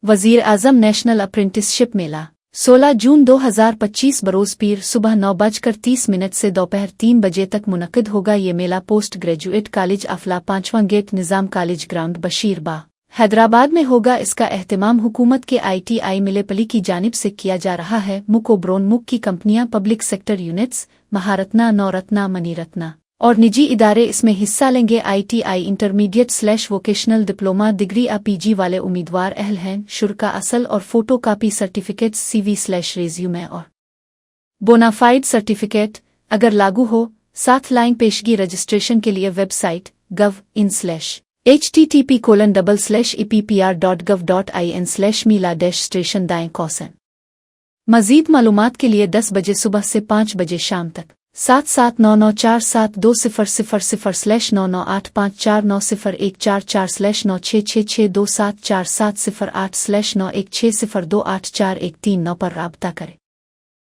वजीर आजम national apprenticeship मेला 16 जून 2025 बरोज़ पीर सुबह 9:30 से दोपहर 3 बजे तक मुनक्किद होगा। ये मेला पोस्ट ग्रेजुएट कॉलेज अफला 5वां गेट निज़ाम कॉलेज ग्राउंड बशीरबाग हैदराबाद में होगा। इसका एहतमाम हुकूमत के ITI मिलेपली की जानिब से किया जा रहा है। मुक और ब्रोन मुक की कंपनियां, public sector units, Maharatna, Navratna, Miniratna और निजी इदारे इसमें हिस्सा लेंगे। ITI intermediate vocational diploma degree PG वाले उम्मीदवार अहल हैं। शुल्क असल और फोटो कापी सर्टिफिकेट्स CV/रेज्यूमे और बोनाफाइड सर्टिफिकेट अगर लागू हो साथ लाइन पेशगी। रजिस्ट्रेशन के लिए वेबसाइट http://eppr.gov.in/mila-station दाएं कौसन। मज़ीद मालूमात के लिए 10 बजे सुबह से 5 बजे शाम तक 7799472000/99854901444/9666274708160284139 पर राबता करें।